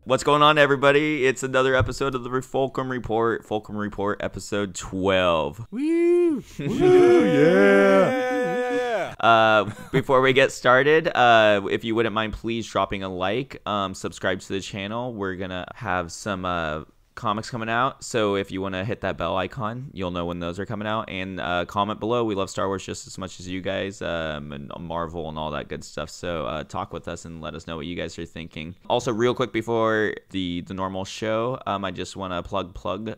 What's going on, everybody? It's another episode of the Fulcrum Report. Fulcrum Report, episode 12. Woo! Yeah! Before we get started, if you wouldn't mind, please dropping a like, subscribe to the channel. We're gonna have some comics coming out, so if you want to hit that bell icon, you'll know when those are coming out. And comment below. We love Star Wars just as much as you guys, and Marvel and all that good stuff. So talk with us and let us know what you guys are thinking. Also, real quick before the normal show, I just want to plug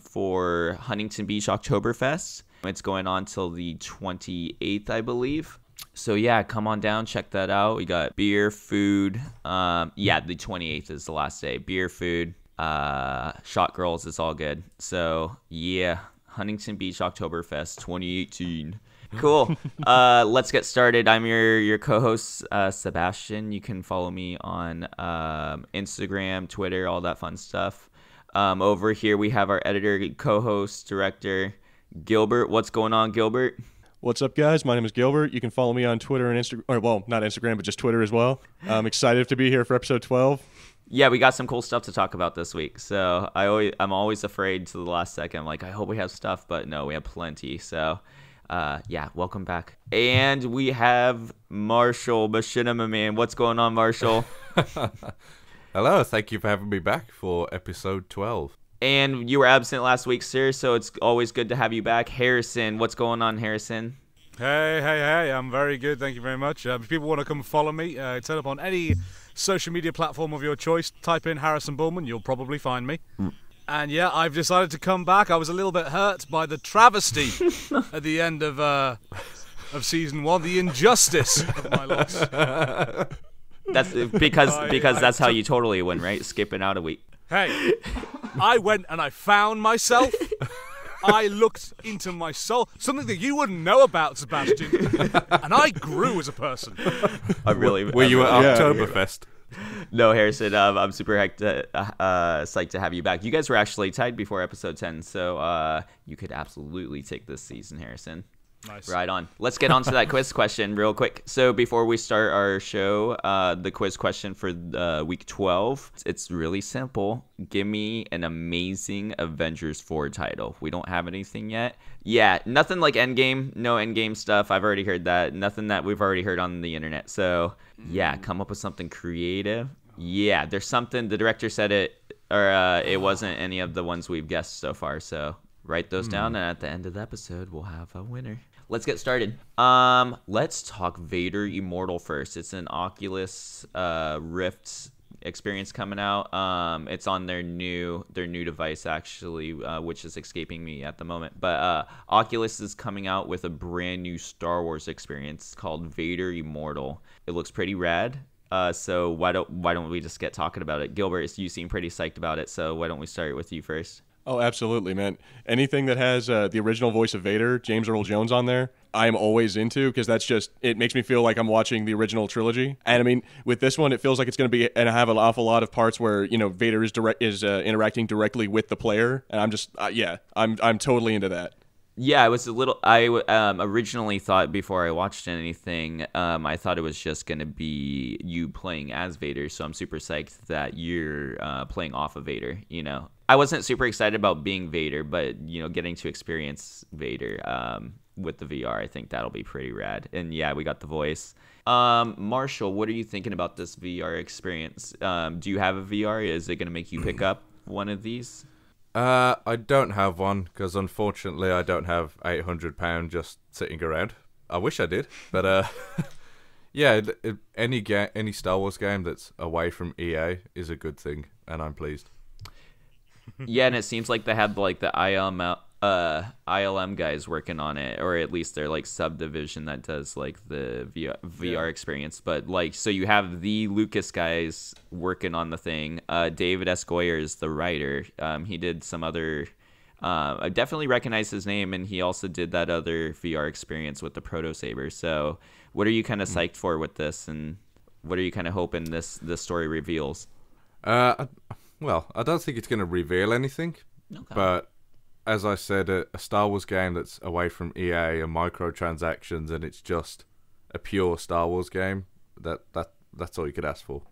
for Huntington Beach Oktoberfest. It's going on till the 28th, I believe. So yeah, come on down, check that out. We got beer, food. Yeah, the 28th is the last day. Beer, food. Shot girls, it's all good. So yeah, Huntington Beach Oktoberfest 2018. Cool. Let's get started. I'm your co-host, Sebastian. You can follow me on Instagram, Twitter, all that fun stuff. Over here we have our editor, co-host, director, Gilbert. What's going on, Gilbert? What's up, guys? My name is Gilbert. You can follow me on Twitter and Instagram, or well, not Instagram, but just Twitter as well. I'm excited to be here for episode 12. Yeah, we got some cool stuff to talk about this week. So I'm always afraid to the last second. I'm like, I hope we have stuff, but no, we have plenty. So yeah, welcome back. And we have Marshall, Machinima Man. What's going on, Marshall? Hello, thank you for having me back for episode 12. And you were absent last week, sir, so it's always good to have you back. Harrison, what's going on, Harrison? Hey, I'm very good, thank you very much. If people want to come follow me, turn up on any social media platform of your choice, type in Harrison Bulman, you'll probably find me. And yeah, I've decided to come back. I was a little bit hurt by the travesty at the end of season 1, the injustice of my loss. That's because that's how you totally win, right? Skipping out a week. Hey, I went and I found myself. I looked into my soul, something that you wouldn't know about, Sebastian, and I grew as a person. Were you at Oktoberfest? No, Harrison, I'm super psyched to have you back. You guys were actually tied before episode 10, so you could absolutely take this season, Harrison. Nice. Right on. Let's get on to that quiz question real quick. So before we start our show, the quiz question for week 12, it's really simple. Give me an amazing Avengers 4 title. We don't have anything yet. Yeah, nothing like Endgame. No Endgame stuff. I've already heard that. Nothing that we've already heard on the internet. So yeah, come up with something creative. Yeah, there's something. The director said it, or it wasn't any of the ones we've guessed so far. So write those down, and at the end of the episode, we'll have a winner. Let's get started. Let's talk Vader Immortal first. It's an Oculus Rift experience coming out. It's on their new device, actually, which is escaping me at the moment. But Oculus is coming out with a brand new Star Wars experience called Vader Immortal. It looks pretty rad. So why don't we just get talking about it? Gilbert, you seem pretty psyched about it, so why don't we start with you first? Oh, absolutely, man. Anything that has the original voice of Vader, James Earl Jones, on there, I'm always into, because it makes me feel like I'm watching the original trilogy. And I mean, with this one, it feels like it's going to be, and I have an awful lot of parts where, you know, Vader is interacting directly with the player, and I'm just, yeah, I'm totally into that. Yeah, I originally thought before I watched anything, I thought it was just going to be you playing as Vader, so I'm super psyched that you're playing off of Vader, you know. I wasn't super excited about being Vader, but, you know, getting to experience Vader with the VR, I think that'll be pretty rad. And yeah, we got the voice. Marshall, what are you thinking about this VR experience? Do you have a VR? Is it going to make you pick up one of these? I don't have one, because unfortunately I don't have £800 just sitting around. I wish I did, but yeah, any Star Wars game that's away from EA is a good thing, and I'm pleased. Yeah, and it seems like they have like the ILM guys working on it, or at least they're like subdivision that does like the VR experience. But like, so you have the Lucas guys working on the thing. David S. Goyer is the writer. He did some other. I definitely recognize his name, and he also did that other VR experience with the Proto Saber. So, what are you kind of psyched for with this, and what are you kind of hoping this story reveals? Well, I don't think it's going to reveal anything, okay. But as I said, a Star Wars game that's away from EA and microtransactions, and it's just a pure Star Wars game, that's all you could ask for.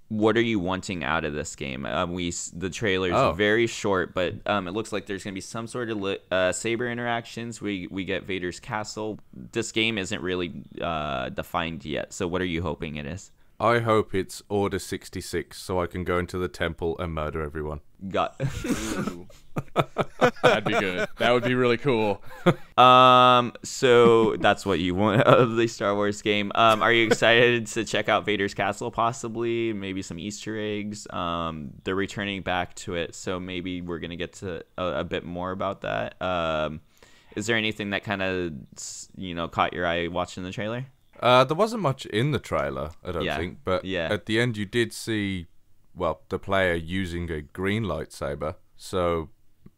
what are you wanting out of this game? The trailer is very short, but it looks like there's gonna be some sort of saber interactions. We get Vader's castle. This game isn't really defined yet. So what are you hoping it is? I hope it's Order 66, so I can go into the temple and murder everyone. Got. That'd be good. That would be really cool. So that's what you want of the Star Wars game. Are you excited to check out Vader's castle? Possibly, maybe some Easter eggs. They're returning back to it, so maybe we're gonna get to a bit more about that. Is there anything that kind of caught your eye watching the trailer? There wasn't much in the trailer, I don't think, but at the end you did see, well, the player using a green lightsaber, so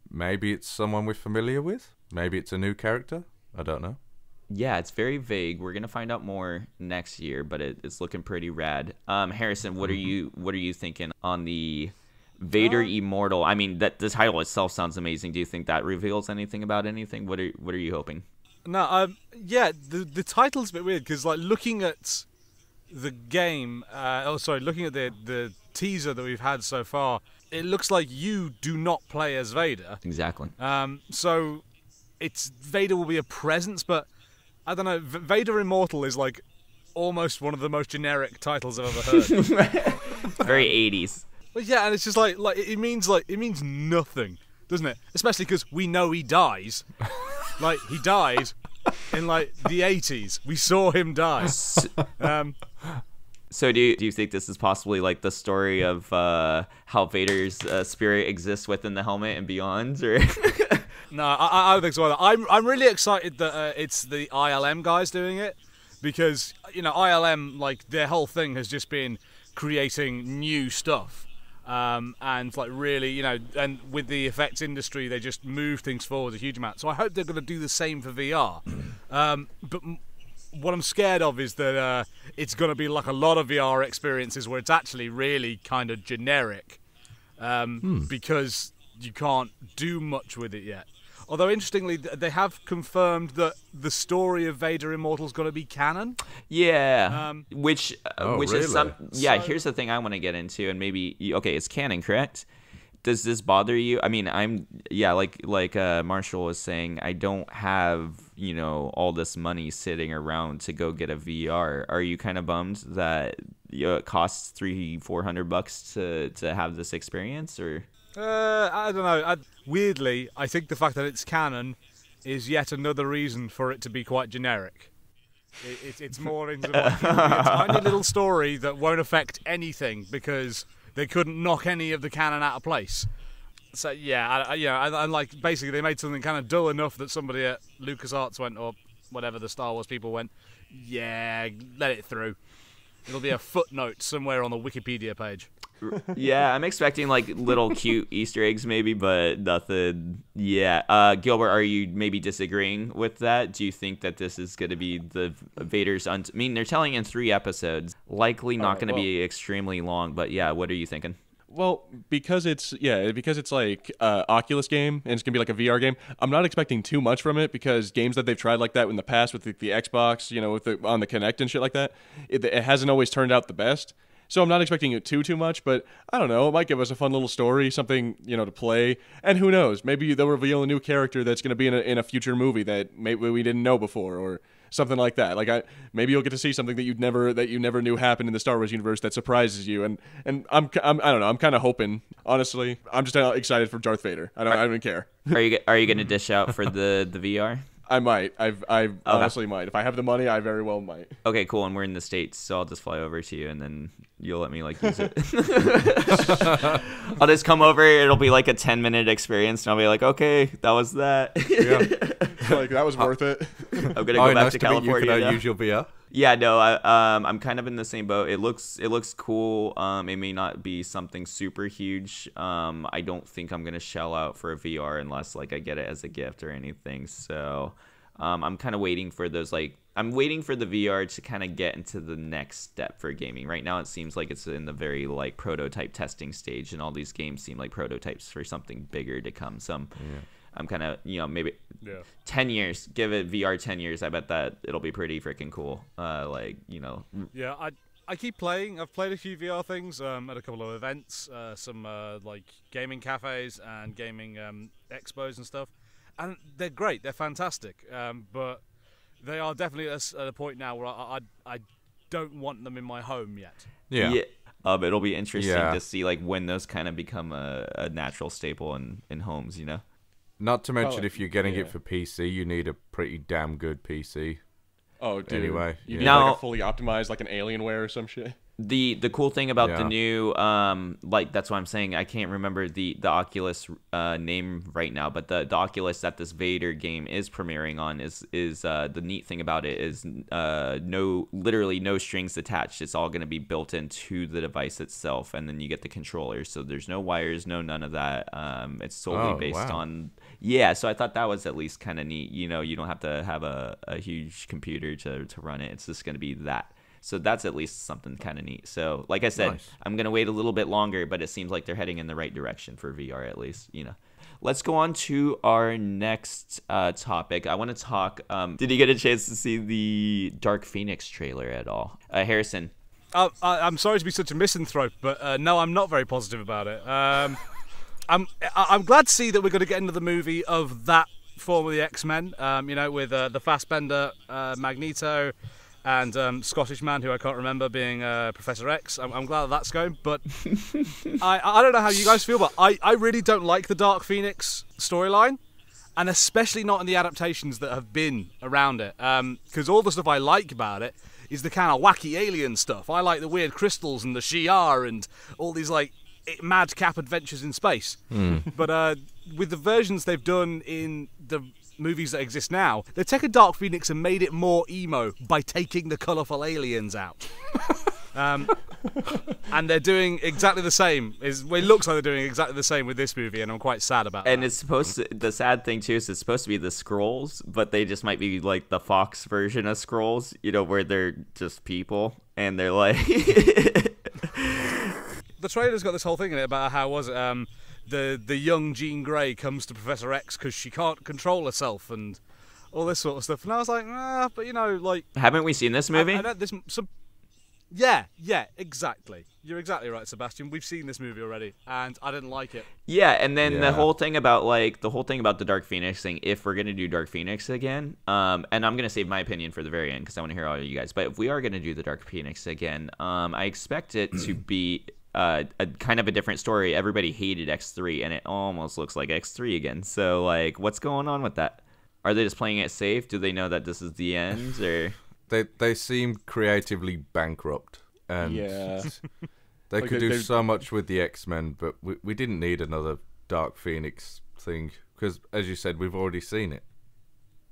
maybe it's someone we're familiar with? Maybe it's a new character? I don't know. Yeah, it's very vague. We're gonna find out more next year, but it's looking pretty rad. Harrison, what are you thinking on the Vader Immortal? I mean, that the title itself sounds amazing. Do you think that reveals anything about anything? What are you hoping? No, yeah, the title's a bit weird because, like, looking at the game, looking at the teaser that we've had so far, it looks like you do not play as Vader. Exactly. So Vader will be a presence, but I don't know. Vader Immortal is like almost one of the most generic titles I've ever heard. Very 80s. But yeah, and it's just like it means nothing, doesn't it? Especially because we know he dies. Like, he died in, like, the 80s. We saw him die. So do you think this is possibly, like, the story of how Vader's spirit exists within the helmet and beyond? Or No, I don't think so either. I'm really excited that it's the ILM guys doing it. Because, ILM, like, their whole thing has just been creating new stuff. And like really, and with the effects industry, they just move things forward a huge amount. So I hope they're going to do the same for VR. But what I'm scared of is that it's going to be like a lot of VR experiences where it's actually really kind of generic, because you can't do much with it yet. Although, interestingly, they have confirmed that the story of Vader Immortal is going to be canon. Yeah, which really? is some. Yeah, so, here's the thing I want to get into, and maybe it's canon, correct? Does this bother you? I mean, like Marshall was saying, I don't have all this money sitting around to go get a VR. Are you kind of bummed that it costs $300-400 to have this experience, or? I don't know. Weirdly, I think the fact that it's canon is yet another reason for it to be quite generic. It's more into like, a tiny little story that won't affect anything because they couldn't knock any of the canon out of place. So yeah, and like basically they made something kind of dull enough that somebody at LucasArts went, or whatever the Star Wars people went, yeah, let it through. It'll be a footnote somewhere on the Wikipedia page. Yeah, I'm expecting like little cute Easter eggs maybe, but nothing. Yeah, Gilbert, are you maybe disagreeing with that? Do you think that this is going to be the Vader's? I mean, they're telling in 3 episodes, likely not going to be extremely long. But yeah, what are you thinking? Well, because it's like Oculus game and it's gonna be like a VR game. I'm not expecting too much from it because games that they've tried like that in the past with the Xbox, with on the Kinect and shit like that, it hasn't always turned out the best. So I'm not expecting it too much, but I don't know. It might give us a fun little story, something to play, and who knows? Maybe they'll reveal a new character that's going to be in a future movie that maybe we didn't know before, or something like that. Like maybe you'll get to see something that you never knew happened in the Star Wars universe that surprises you. And I don't know. I'm kind of hoping. Honestly, I'm just excited for Darth Vader. I don't even care. Are you going to dish out for the VR? I might. I honestly might. If I have the money, I very well might. Okay, cool. And we're in the States, so I'll just fly over to you, and then you'll let me use it. I'll just come over. It'll be like a 10-minute experience, and I'll be like, okay, that was that. Yeah. Like that was worth it. I'm gonna go back to California. Can I use your VR? Yeah, no, I'm kind of in the same boat. It looks cool. It may not be something super huge. I don't think I'm gonna shell out for a VR unless like I get it as a gift or anything. So, I'm kind of waiting for those I'm waiting for the VR to kind of get into the next step for gaming. Right now, it seems like it's in the very prototype testing stage, and all these games seem like prototypes for something bigger to come. So I'm kind of, maybe 10 years, give it VR 10 years. I bet that it'll be pretty freaking cool. Yeah, I keep playing. I've played a few VR things at a couple of events, some like gaming cafes and gaming expos and stuff, and they're great. They're fantastic, but they are definitely at a point now where I don't want them in my home yet. Yeah. It'll be interesting Yeah. to see like when those kind of become a natural staple in homes. Not to mention, Oh, if you're getting yeah. it for PC, you need a pretty damn good PC. Oh, dude. Anyway, You yeah. need Now- like a fully optimized, like an Alienware or some shit. The cool thing about the Yeah. new like that's what I'm saying. I can't remember the Oculus name right now, but the Oculus that this Vader game is premiering on is the neat thing about it is literally no strings attached. It's all going to be built into the device itself, and then you get the controller. So there's no wires, none of that. It's solely based wow. on So I thought that was at least kind of neat. You don't have to have a huge computer to run it. It's just going to be that. So that's at least something kind of neat. So like I said, Nice. I'm going to wait a little bit longer, but it seems like they're heading in the right direction for VR at least, Let's go on to our next topic. I want to talk, did you get a chance to see the Dark Phoenix trailer at all? Harrison. I'm sorry to be such a misanthrope, but no, I'm not very positive about it. I'm glad to see that we're going to get into the movie of that form of the X-Men, with the Fassbender, Magneto, and Scottish man who I can't remember being Professor X. I'm glad that's going, but I don't know how you guys feel, but I really don't like the Dark Phoenix storyline, and especially not in the adaptations that have been around it, because all the stuff I like about it is the kind of wacky alien stuff. I like the weird crystals and the Shi'ar and all these like madcap adventures in space. But with the versions they've done in the movies that exist now, they've taken Dark Phoenix and made it more emo by taking the colourful aliens out. And they're doing exactly the same. It looks like they're doing exactly the same with this movie, and I'm quite sad about And that. it's supposed to, the sad thing too is it's supposed to be the Skrulls, but they just might be like the Fox version of Skrulls, where they're just people and they're like The trailer's got this whole thing in it about how the young Jean Grey comes to Professor X because she can't control herself and all this sort of stuff. And I was like, but like... Haven't we seen this movie? Yeah, exactly. You're exactly right, Sebastian. We've seen this movie already, and I didn't like it. Yeah, and then the Yeah. whole thing about the Dark Phoenix thing, if we're gonna do Dark Phoenix again, and I'm gonna save my opinion for the very end because I want to hear all of you guys. But if we are gonna do the Dark Phoenix again, I expect it to be a kind of a different story. Everybody hated X3, and it almost looks like X3 again. So what's going on with that? Are they just playing it safe? Do they know that this is the end, or? They seem creatively bankrupt, and Yeah. they Like could they- do they're- so much with the X-Men, but we didn't need another Dark Phoenix thing because, as you said, we've already seen it.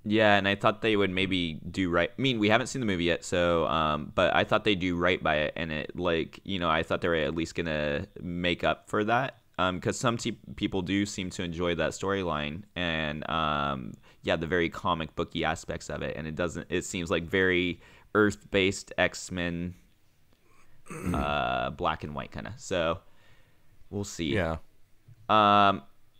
Yeah, and I thought they would maybe do right. I mean, we haven't seen the movie yet, so but I thought they'd do right by it, and it I thought they were at least gonna make up for that, because some people do seem to enjoy that storyline, and the very comic booky aspects of it, and it seems like very Earth-based X-Men, black and white kind of. So we'll see. Yeah.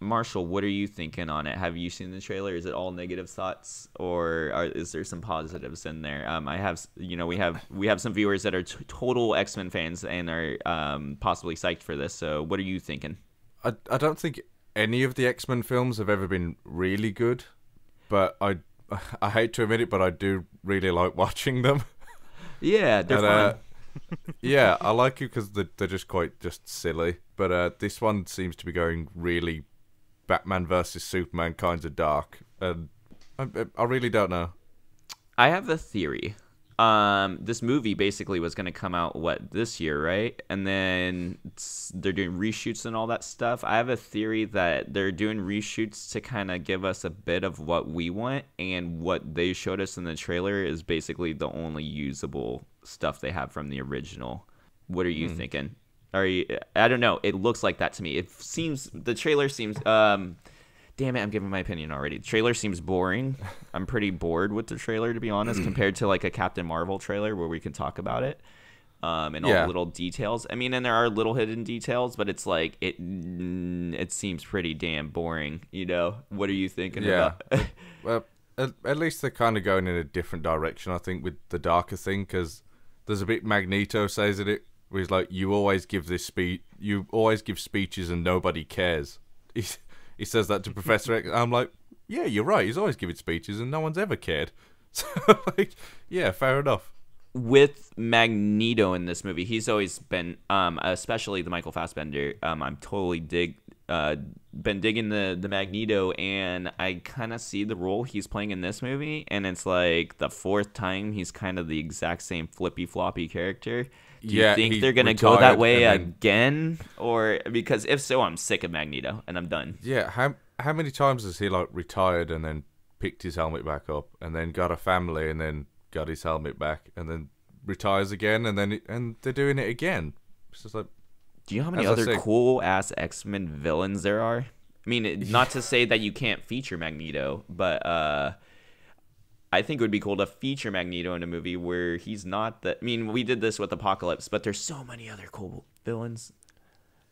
Marshall, what are you thinking on it? Have you seen the trailer? Is it all negative thoughts, or is there some positives in there? I have, we have some viewers that are total X-Men fans and are possibly psyched for this. So, what are you thinking? I don't think any of the X-Men films have ever been really good, but I hate to admit it, but I do really like watching them. Yeah, they're fun. Yeah, I like it because they're just silly. But this one seems to be going really Batman versus Superman kinds of dark, and I really don't know. I have a theory. This movie basically was going to come out this year, right? And then they're doing reshoots and all that stuff. I have a theory that they're doing reshoots to kind of give us a bit of what we want, and what they showed us in the trailer is basically the only usable stuff they have from the original. What are you thinking? I don't know. It looks like that to me. The trailer seems damn it, I'm giving my opinion already. The trailer seems boring. I'm pretty bored with the trailer, to be honest, compared to like a Captain Marvel trailer where we can talk about it and all the little details. I mean, and there are little hidden details, but it's like it seems pretty damn boring. What are you thinking about? Well, at least they're kind of going in a different direction, I think, with the darker thing, because There's a bit Magneto says it, where he's like, "You always give you always give speeches and nobody cares." He says that to Professor X. I'm like, yeah, you're right. He's always giving speeches and no one's ever cared. So, like, yeah, fair enough. With Magneto in this movie, he's always been, especially the Michael Fassbender. I'm totally been digging the Magneto, and I kind of see the role he's playing in this movie, and it's like the fourth time he's kind of the exact same flippy floppy character. Do you think they're gonna go that way again, or because if so, I'm sick of Magneto and I'm done. Yeah, how many times has he like retired and then picked his helmet back up and then got a family and then got his helmet back and then retires again and they're doing it again? It's just like, do you know how many other cool ass X-Men villains there are? I mean, not to say that you can't feature Magneto, but I think it would be cool to feature Magneto in a movie where he's not the... I mean, we did this with Apocalypse, but there's so many other cool villains.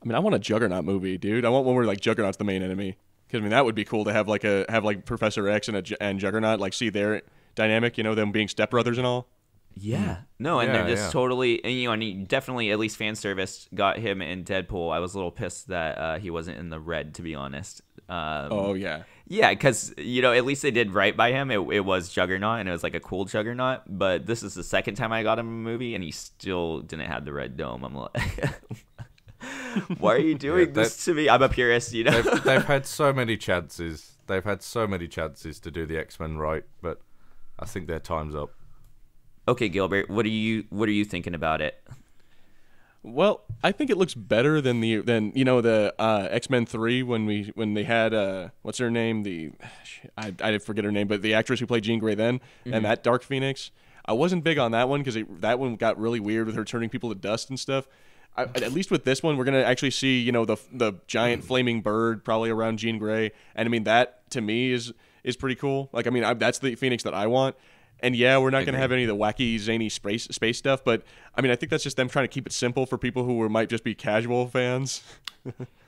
I mean, I want a Juggernaut movie, dude. I want one where like Juggernaut's the main enemy. Because I mean, that would be cool to have like Professor X and Juggernaut, like see their dynamic, you know, them being stepbrothers and all. Yeah. No, and they're just totally... And, you know, and he definitely, at least fan service, got him in Deadpool. I was a little pissed that he wasn't in the red, to be honest. Oh, yeah. Yeah, because, you know, at least they did right by him. It was Juggernaut, and it was like a cool Juggernaut. But this is the second time I got him in a movie, and he still didn't have the red dome. I'm like, why are you doing this to me? I'm a purist, you know. They've had so many chances. They've had so many chances to do the X-Men right, but I think their time's up. Okay, Gilbert, what are you thinking about it? Well, I think it looks better than the X-Men 3 when they had what's her name, I forget her name, but the actress who played Jean Grey then, and that Dark Phoenix. I wasn't big on that one because that one got really weird with her turning people to dust and stuff. At least with this one, we're gonna actually see, you know, the giant flaming bird probably around Jean Grey, and I mean that to me is pretty cool. Like, I mean, that's the Phoenix that I want. And yeah, we're not going to have any of the wacky, zany space stuff, but I mean, I think that's just them trying to keep it simple for people who might just be casual fans.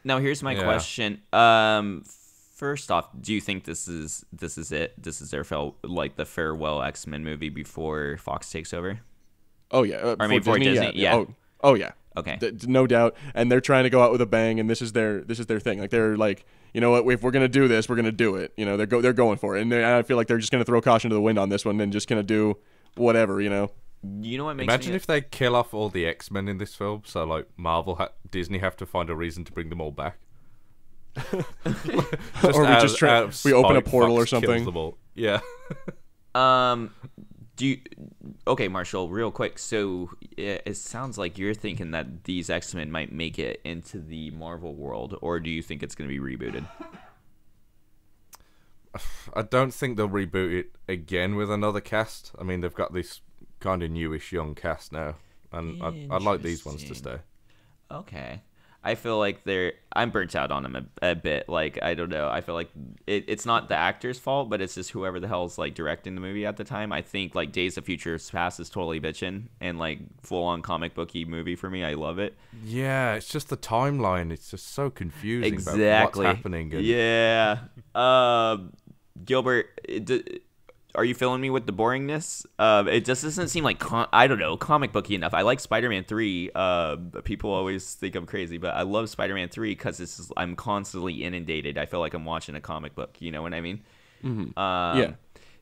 Now, here's my question. First off, do you think this is it? This is their the farewell X-Men movie before Fox takes over? Oh yeah, before Disney. Yeah. Oh yeah. Okay. No doubt. And they're trying to go out with a bang, and this is their thing. Like, they're like, you know what? If we're gonna do this, we're gonna do it. You know, they're going for it, and I feel like they're just gonna throw caution to the wind on this one, and just gonna do whatever. You know. You know what makes Imagine if they kill off all the X-Men in this film, so like Disney have to find a reason to bring them all back. Or we open a portal or something. Yeah. Okay, Marshall, real quick. So it sounds like you're thinking that these X-Men might make it into the Marvel world, or do you think it's going to be rebooted? I don't think they'll reboot it again with another cast. I mean, they've got this kind of newish young cast now, and I'd like these ones to stay. Okay. I feel like I'm burnt out on them a bit. Like, I don't know. I feel like it's not the actor's fault, but it's just whoever the hell's like directing the movie at the time. I think like Days of Future Past is totally bitching and like full on comic booky movie for me. I love it. Yeah, it's just the timeline. It's just so confusing exactly about what's happening. Yeah. Gilbert, are you filling me with the boringness? It just doesn't seem like I don't know, comic booky enough. I like Spider-Man 3. People always think I'm crazy, but I love Spider-Man 3 because I'm constantly inundated. I feel like I'm watching a comic book. You know what I mean? Mm-hmm. Yeah.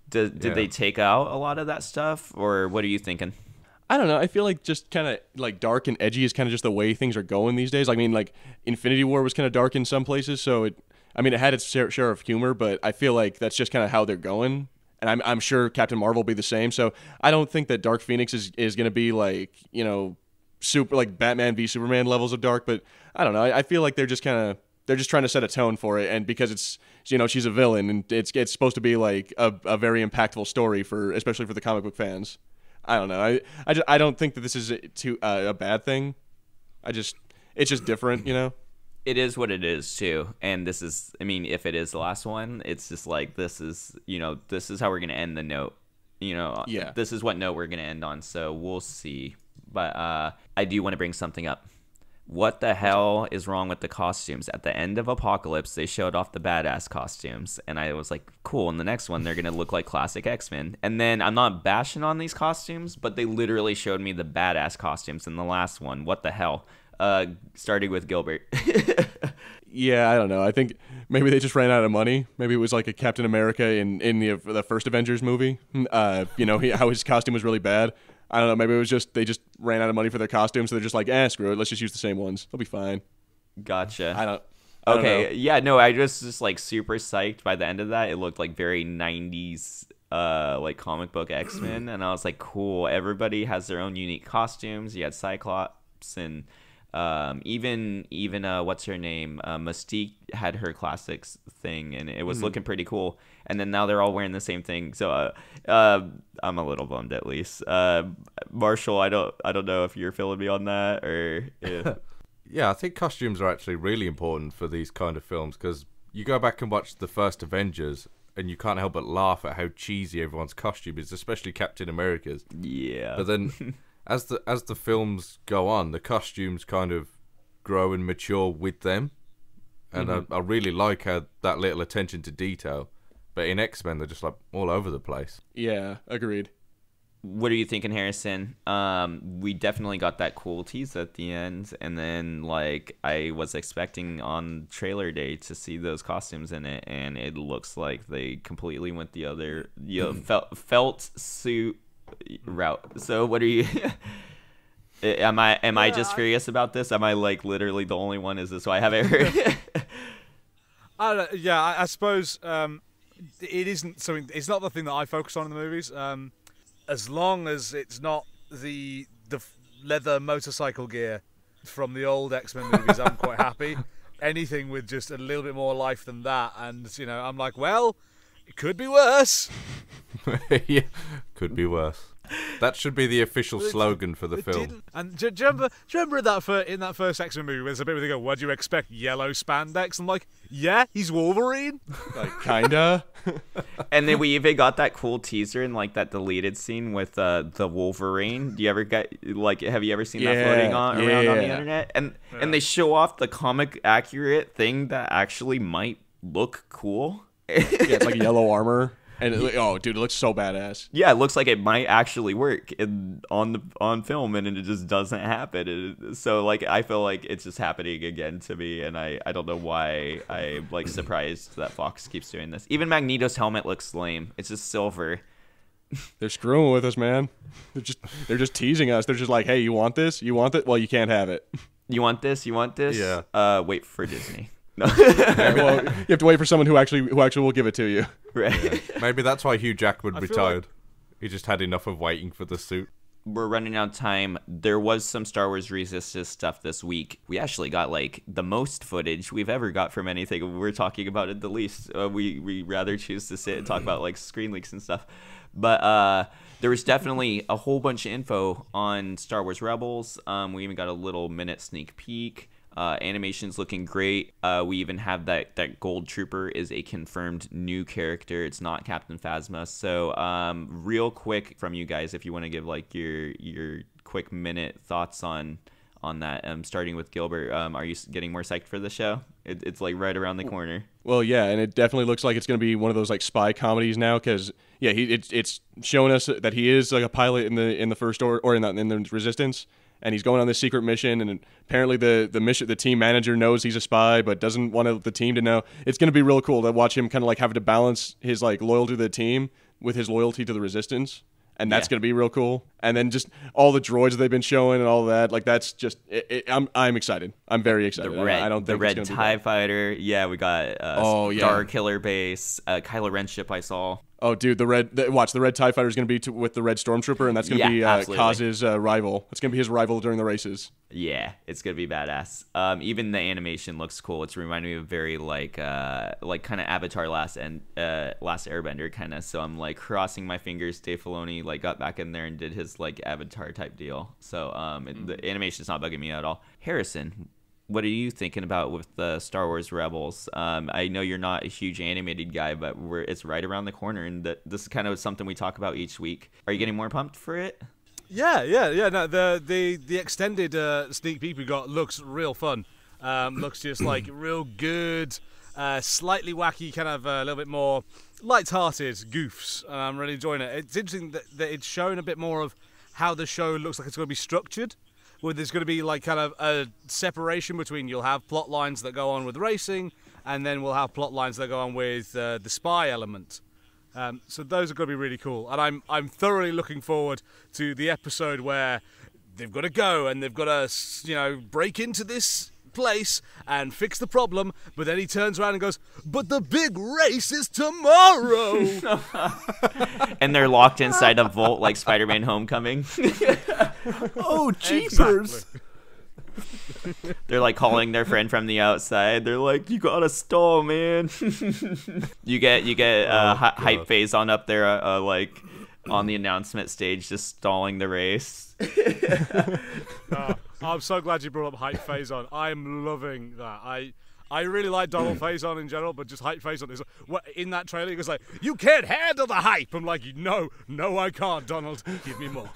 Did they take out a lot of that stuff, or what are you thinking? I don't know. I feel like just kind of like dark and edgy is kind of just the way things are going these days. I mean, like Infinity War was kind of dark in some places, so it had its share of humor, but I feel like that's just kind of how they're going. And I'm sure Captain Marvel will be the same. So I don't think that Dark Phoenix is going to be like, you know, super like Batman v Superman levels of dark. But I don't know. I feel like they're just trying to set a tone for it. And because it's, you know, she's a villain and it's supposed to be like a very impactful story especially for the comic book fans. I don't know. I don't think that this is a bad thing. It's just different, you know. It is what it is too, and this is, I mean, if it is the last one, it's just like this is how we're gonna end the note, you know. Yeah. This is what note we're gonna end on, so we'll see. But I do want to bring something up. What the hell is wrong with the costumes? At the end of Apocalypse, they showed off the badass costumes, and I was like, cool. In the next one, they're going to look like classic X-Men. And then I'm not bashing on these costumes, but they literally showed me the badass costumes in the last one. What the hell? Starting with Gilbert. Yeah, I don't know. I think maybe they just ran out of money. Maybe it was like a Captain America in the first Avengers movie. How his costume was really bad. I don't know. Maybe it was just they just ran out of money for their costumes, so they're just like, screw it. Let's just use the same ones. They'll be fine. Gotcha. I don't Okay, know. yeah, no, I was just like super psyched by the end of that. It looked like very 90s like comic book X-Men, and I was like, cool. Everybody has their own unique costumes. You had Cyclops and even what's her name? Mystique had her classics thing, and it was looking pretty cool. And then now they're all wearing the same thing. So I'm a little bummed at least. Marshall, I don't know if you're feeling me on that or if... Yeah, I think costumes are actually really important for these kind of films, because you go back and watch the first Avengers and you can't help but laugh at how cheesy everyone's costume is, especially Captain America's. Yeah. But then as the films go on, the costumes kind of grow and mature with them. And I really like how that little attention to detail. But in X-Men, they're just like all over the place. Yeah, agreed. What are you thinking, Harrison? We definitely got that cool tease at the end, and then like I was expecting on trailer day to see those costumes in it, and it looks like they completely went the other felt suit route. So what are you? Am I just furious about this? Am I like literally the only one? Is this why I haven't heard? I don't know, yeah, I suppose it isn't something. It's not the thing that I focus on in the movies. As long as it's not the leather motorcycle gear from the old X-Men movies, I'm quite happy. Anything with just a little bit more life than that, and I'm like, well, it could be worse. Yeah, could be worse. That should be the official slogan for the film. Didn't. And do you remember in that first X-Men movie, there's a bit where they go, "What do you expect? Yellow spandex?" I'm like, yeah, he's Wolverine. Like, kinda. And then we even got that cool teaser in like that deleted scene with the Wolverine. Do you ever have you ever seen that floating around on the internet? And they show off the comic accurate thing that actually might look cool. Yeah, it's like yellow armor. And dude, it looks so badass. Yeah, it looks like it might actually work on film, and it just doesn't happen. So like, I feel like it's just happening again to me, and I don't know why I'm like surprised that Fox keeps doing this. Even Magneto's helmet looks lame. It's just silver. They're screwing with us, man. They're just teasing us. They're just like, hey, you want this? You want it? Well, you can't have it. You want this? You want this? Yeah. Wait for Disney. No. Well, you have to wait for someone who actually will give it to you. Right. Yeah. Maybe that's why Hugh Jackman retired. He just had enough of waiting for the suit. We're running out of time. There was some Star Wars Resistance stuff this week. We actually got like the most footage we've ever got from anything we're talking about it the least. We rather choose to sit and talk about like screen leaks and stuff. But there was definitely a whole bunch of info on Star Wars Rebels. We even got a little minute sneak peek. Animation's looking great. We even have that Gold Trooper is a confirmed new character. It's not Captain Phasma. So real quick from you guys, if you want to give like your quick minute thoughts on that, starting with Gilbert. Are you getting more psyched for the show? It's like right around the corner. Well, yeah, and it definitely looks like it's going to be one of those like spy comedies now, because yeah, it's showing us that he is like a pilot in the First Order or in the Resistance. And he's going on this secret mission, and apparently the team manager knows he's a spy, but doesn't want the team to know. It's going to be real cool to watch him kind of like having to balance his like loyalty to the team with his loyalty to the Resistance, and that's going to be real cool. And then just all the droids that they've been showing and all that, like that's just I'm excited. I'm very excited. I don't think the red it's TIE fighter. Yeah, we got Star Killer base, Kylo Ren ship I saw. Oh, dude, the red TIE fighter is going to be with the red Stormtrooper, and that's going to be Kaz's rival. It's going to be his rival during the races. Yeah, it's going to be badass. Even the animation looks cool. It's reminding me of very like kind of Avatar Last Airbender kind of. So I'm like crossing my fingers. Dave Filoni like got back in there and did his like Avatar type deal. So the animation's not bugging me at all. Harrison, what are you thinking about with the Star Wars Rebels? I know you're not a huge animated guy, but it's right around the corner, and this is kind of something we talk about each week. Are you getting more pumped for it? Yeah. No, the extended sneak peek we got looks real fun. Looks just like real good, slightly wacky, kind of a little bit more light-hearted goofs. I'm really enjoying it. It's interesting that it's showing a bit more of how the show looks like it's going to be structured, where there's going to be like kind of a separation between, you'll have plot lines that go on with racing, and then we'll have plot lines that go on with the spy element. So those are going to be really cool, and I'm thoroughly looking forward to the episode where they've got to go and they've got to break into this place and fix the problem, but then he turns around and goes, but the big race is tomorrow. And they're locked inside a vault like Spider-Man Homecoming. Oh, jeepers. Exactly. They're like calling their friend from the outside. They're like, you gotta stall, man. you get hype phase on up there like on the announcement stage, just stalling the race. I'm so glad you brought up Hype Phazon. I'm loving that. I really like Donald Faison in general, but just Hype Phazon is in that trailer. He goes like, "You can't handle the hype." I'm like, no, I can't, Donald. Give me more.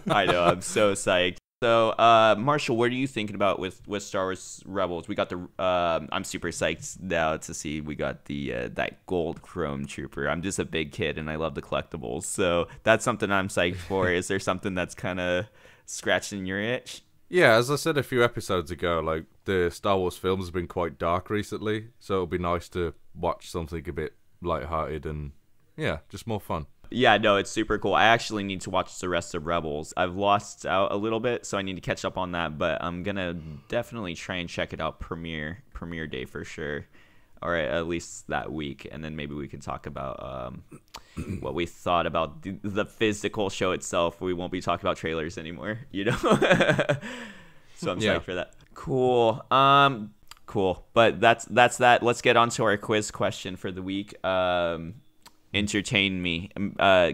I know. I'm so psyched. So, Marshall, what are you thinking about with Star Wars Rebels? We got the. I'm super psyched now to see we got the that gold chrome trooper. I'm just a big kid and I love the collectibles, so that's something I'm psyched for. Is there something that's kind of scratching your itch? Yeah, as I said a few episodes ago, like the Star Wars films have been quite dark recently, so it'll be nice to watch something a bit lighthearted and just more fun. Yeah, no, it's super cool. I actually need to watch the rest of Rebels. I've lost out a little bit, so I need to catch up on that, but I'm gonna definitely try and check it out premiere day for sure, or at least that week, and then maybe we can talk about what we thought about the physical show itself. We won't be talking about trailers anymore, So I'm psyched for that. Cool. Cool. But that's that. Let's get on to our quiz question for the week. Entertain me.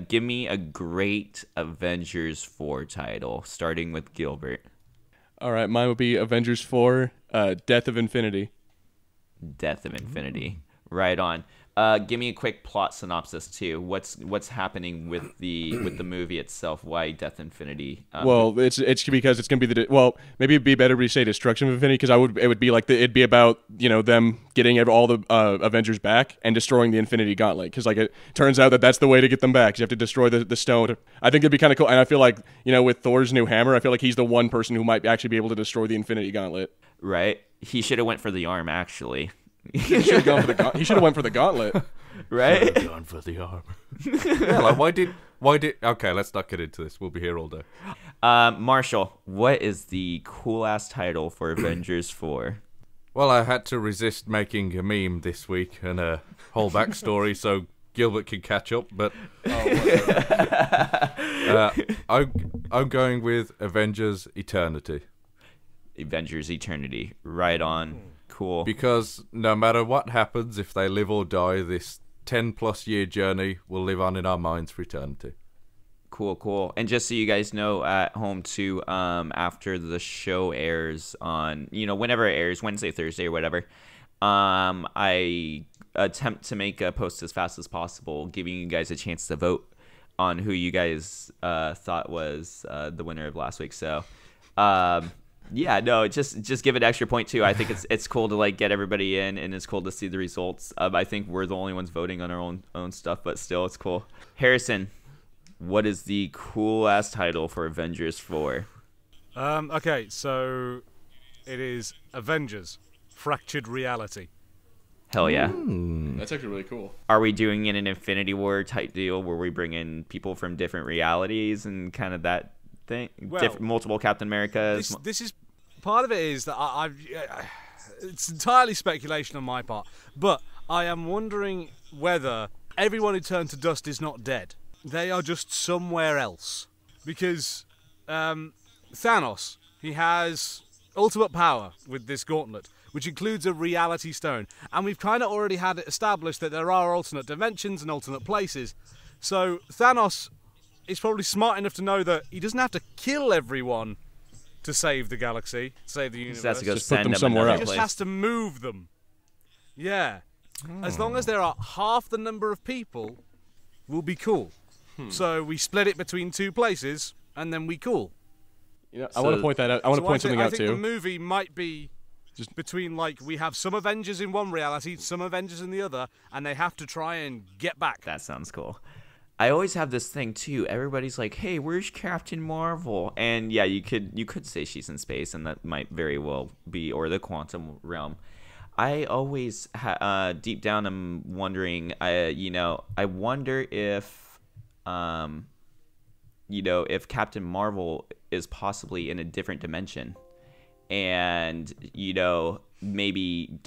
Give me a great Avengers 4 title, starting with Gilbert. All right, mine would be Avengers 4, Death of Infinity. Death of Infinity. Right on. Give me a quick plot synopsis too. What's happening with the movie itself? Why Death of Infinity? Well, it's because it's gonna be maybe it'd be better to say Destruction of Infinity, because it would be like it'd be about them getting all the Avengers back and destroying the Infinity Gauntlet, because like it turns out that's the way to get them back. You have to destroy the stone. I think it'd be kind of cool, and I feel like with Thor's new hammer, I feel like he's the one person who might actually be able to destroy the Infinity Gauntlet. Right. He should have went for the arm actually. He should have went for the gauntlet. Right? Should have gone for the arm. Yeah, like why did okay, let's not get into this. We'll be here all day. Marshall, what is the cool ass title for Avengers 4? Well, I had to resist making a meme this week and a whole backstory so Gilbert can catch up, but I'm going with Avengers Eternity. Avengers Eternity. Right on. Cool. Because no matter what happens, if they live or die, this 10+ year journey will live on in our minds for eternity. Cool. And just so you guys know at home too, after the show airs on, whenever it airs, Wednesday, Thursday, or whatever, I attempt to make a post as fast as possible, giving you guys a chance to vote on who you guys thought was the winner of last week. So, yeah, no, just give it an extra point too. I think it's cool to like get everybody in, and it's cool to see the results. I think we're the only ones voting on our own stuff, but still, it's cool. Harrison, what is the cool ass title for Avengers 4? Okay, so it is Avengers Fractured Reality. Hell yeah. That's actually really cool. Are we doing it an Infinity War type deal where we bring in people from different realities and kind of that thing? Well, multiple Captain Americas? This is part of it is that it's entirely speculation on my part, but I am wondering whether everyone who turned to dust is not dead. They are just somewhere else. Because Thanos, he has ultimate power with this gauntlet, which includes a reality stone. And we've kind of already had it established that there are alternate dimensions and alternate places. So Thanos is probably smart enough to know that he doesn't have to kill everyone to save the galaxy, save the universe. He has to go Just put send them them somewhere another else. He just has to move them. Yeah. As long as there are half the number of people, will be cool. So we split it between two places, and then we cool. I want to point that out. I want to point something out, too. I think the movie might be between, like, we have some Avengers in one reality, some Avengers in the other, and they have to try and get back. That sounds cool. I always have this thing, too. Everybody's like, hey, where's Captain Marvel? And, yeah, you could say she's in space, and that might very well be, or the quantum realm. I always, deep down, I'm wondering, I wonder if, if Captain Marvel is possibly in a different dimension, and maybe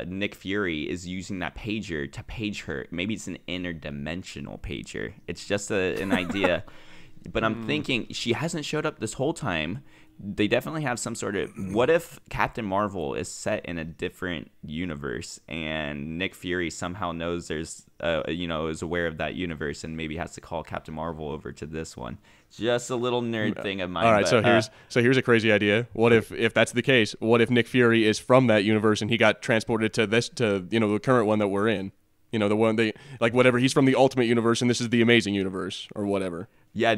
Nick Fury is using that pager to page her. Maybe it's an interdimensional pager. It's just an idea, but I'm thinking she hasn't showed up this whole time. They definitely have some sort of. What if Captain Marvel is set in a different universe and Nick Fury somehow knows there's, is aware of that universe and maybe has to call Captain Marvel over to this one? Just a little nerd thing of mine. All right, but, so here's a crazy idea. What if that's the case? What if Nick Fury is from that universe and he got transported to the current one that we're in? The one whatever. He's from the Ultimate Universe and this is the Amazing Universe or whatever. Yeah.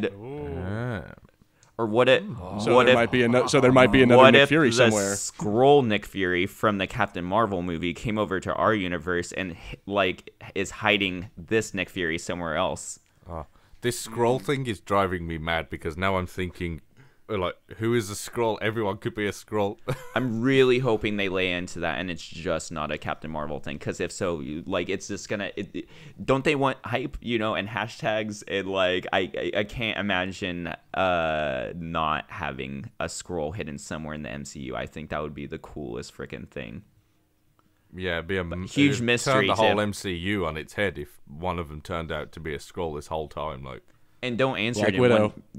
Or what if? There might be another Nick Fury somewhere. What if the Skrull Nick Fury from the Captain Marvel movie came over to our universe and is hiding this Nick Fury somewhere else? This scroll thing is driving me mad because now I'm thinking, who is a Skrull? Everyone could be a Skrull. I'm really hoping they lay into that and it's just not a Captain Marvel thing. Because if so, it's just gonna. Don't they want hype, and hashtags? And I can't imagine not having a Skrull hidden somewhere in the MCU. I think that would be the coolest freaking thing. Yeah, it'd be a huge mystery. Turn the whole MCU on its head if one of them turned out to be a Skrull this whole time. And don't answer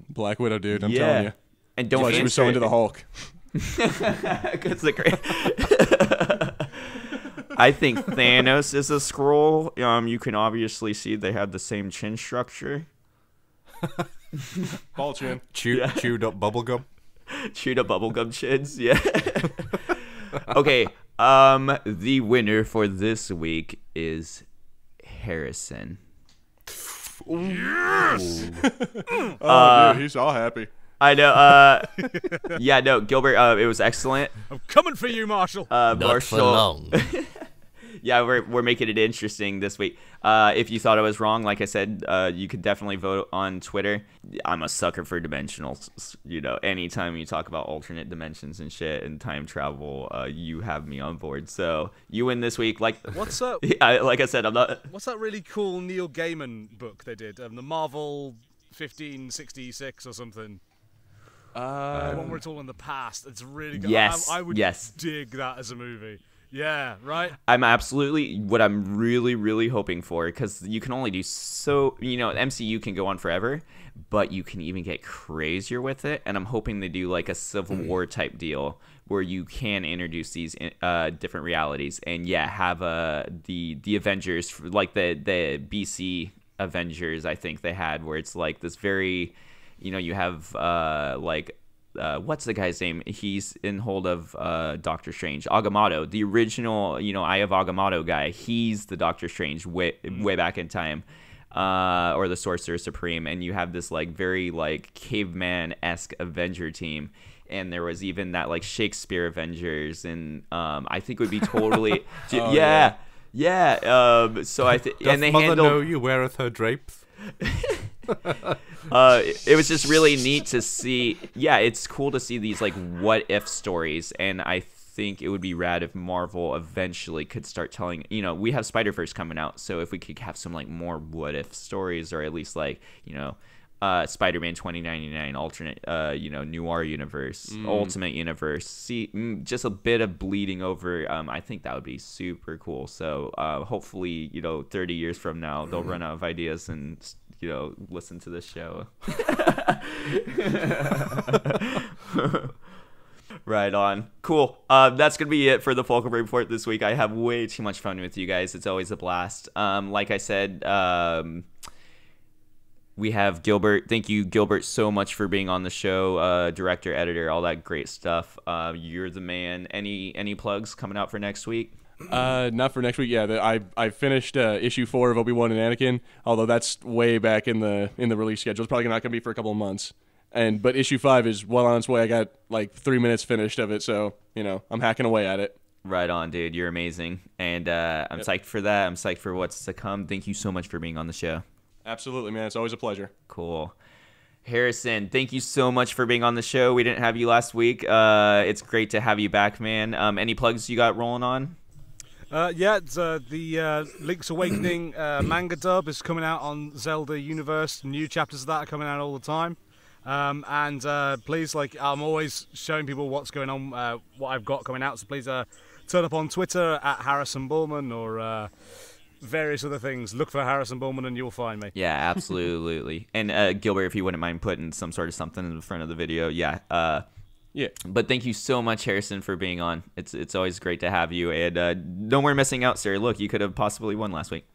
Black Widow, dude. I'm telling you. And don't answer she was so into the Hulk. It's great. I think Thanos is a Skrull. You can obviously see they have the same chin structure. Ball chin. Chewed up bubblegum. Chewed up bubblegum chins. Yeah. Okay. The winner for this week is Harrison. Yes! Dude, he's all happy. I know. Yeah, no, Gilbert. It was excellent. I'm coming for you, Marshall. Not for long. Yeah, we're making it interesting this week. If you thought I was wrong, like I said, you could definitely vote on Twitter. I'm a sucker for dimensionals. Anytime you talk about alternate dimensions and shit and time travel, you have me on board. So you win this week. What's up? Like I said, I'm not. What's that really cool Neil Gaiman book they did? The Marvel 1566 or something. The one where it's all in the past. It's really good. Yes. I would dig that as a movie. Yeah, right? I'm absolutely what I'm really, really hoping for, because you can only do so, MCU can go on forever, but you can even get crazier with it. And I'm hoping they do a Civil War type deal where you can introduce these different realities and have the Avengers, the BC Avengers, I think they had, where it's this very, you have what's the guy's name? He's in hold of Doctor Strange. Agamotto, the original, Eye of Agamotto guy. He's the Doctor Strange way back in time, or the Sorcerer Supreme. And you have this very caveman-esque Avenger team. And there was even that Shakespeare Avengers, and I think it would be totally yeah. So I think, and they handled. Know you weareth her drapes. It was just really neat to see. Yeah, it's cool to see these what if stories, and I think it would be rad if Marvel eventually could start telling. We have Spider-Verse coming out, so if we could have some more what if stories, or at least Spider-Man 2099 alternate, noir universe, ultimate universe. See, just a bit of bleeding over. I think that would be super cool. So hopefully, 30 years from now, they'll run out of ideas and listen to this show. Right on. Cool. That's going to be it for the Fulcrum Report this week. I have way too much fun with you guys. It's always a blast. Like I said, we have Gilbert. Thank you, Gilbert, so much for being on the show. Director, editor, all that great stuff. You're the man. Any plugs coming out for next week? Not for next week. Yeah, I finished issue 4 of Obi-Wan and Anakin. Although that's way back in the release schedule. It's probably not going to be for a couple of months. But issue 5 is well on its way. I got like 3 minutes finished of it, so I'm hacking away at it. Right on, dude. You're amazing, and I'm psyched for that. I'm psyched for what's to come. Thank you so much for being on the show. Absolutely, man. It's always a pleasure. Cool. Harrison, thank you so much for being on the show. We didn't have you last week. It's great to have you back, man. Any plugs you got rolling on? It's the Link's Awakening manga dub is coming out on Zelda Universe. New chapters of that are coming out all the time. Please, I'm always showing people what's going on, what I've got coming out. So please turn up on Twitter at Harrison Bulman or various other things. Look for Harrison Bulman and you'll find me. Yeah, absolutely. And Gilbert, if you wouldn't mind putting some sort of something in the front of the video, yeah. But thank you so much, Harrison, for being on. It's always great to have you. And no more missing out, sir. Look, you could have possibly won last week.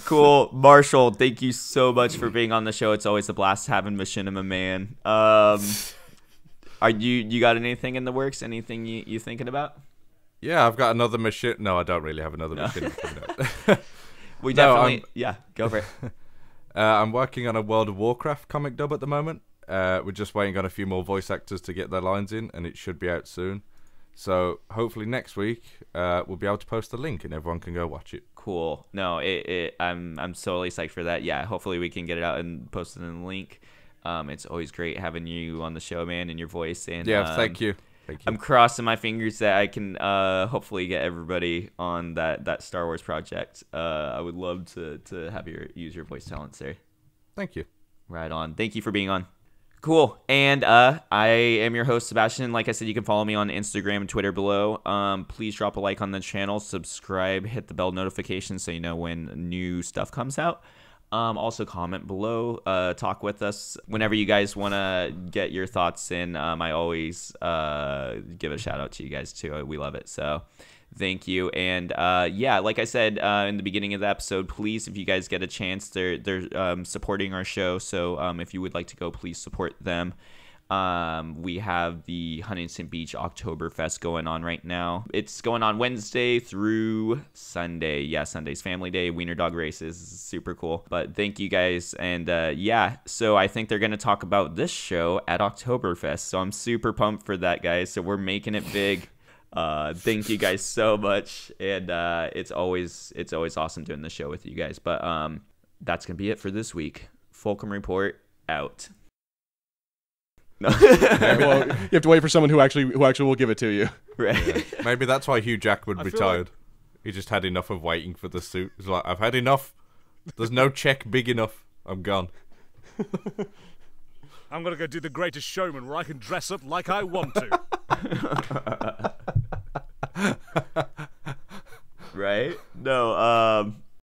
Cool. Marshall, thank you so much for being on the show. It's always a blast having Machinima Man. Are you got anything in the works? Anything you thinking about? Yeah, I've got another machine. No, I don't really have another machine coming out. We definitely... yeah, go for it. I'm working on a World of Warcraft comic dub at the moment. We're just waiting on a few more voice actors to get their lines in, and it should be out soon. So hopefully next week we'll be able to post the link and everyone can go watch it. Cool. No, I'm totally psyched for that. Yeah, hopefully we can get it out and post it in the link. It's always great having you on the show, man, and your voice. And yeah, thank you. I'm crossing my fingers that I can hopefully get everybody on that Star Wars project. I would love to have use your voice talent, sir. Thank you. Right on. Thank you for being on. Cool. And I am your host, Sebastian. Like I said, you can follow me on Instagram and Twitter below. Please drop a like on the channel, subscribe, hit the bell notification so you know when new stuff comes out. Also comment below, talk with us whenever you guys want to get your thoughts in. I always give a shout out to you guys too. We love it. So thank you. And yeah, like I said in the beginning of the episode, please, if you guys get a chance, they're supporting our show. So if you would like to go, please support them. We have the Huntington Beach Oktoberfest going on right now. It's going on Wednesday through Sunday. Yeah, Sunday's Family Day, Wiener Dog races. This is super cool. But thank you guys. And yeah, so I think they're going to talk about this show at Oktoberfest. So I'm super pumped for that, guys. So we're making it big. Thank you guys so much. And it's always awesome doing the show with you guys. But that's going to be it for this week. Fulcrum Report out. No. Well, you have to wait for someone who actually will give it to you. Right. Yeah. Maybe that's why Hugh Jackman retired. He just had enough of waiting for the suit. He's like, I've had enough. There's no check big enough. I'm gone. I'm gonna go do The Greatest Showman, where I can dress up like I want to. Right? No.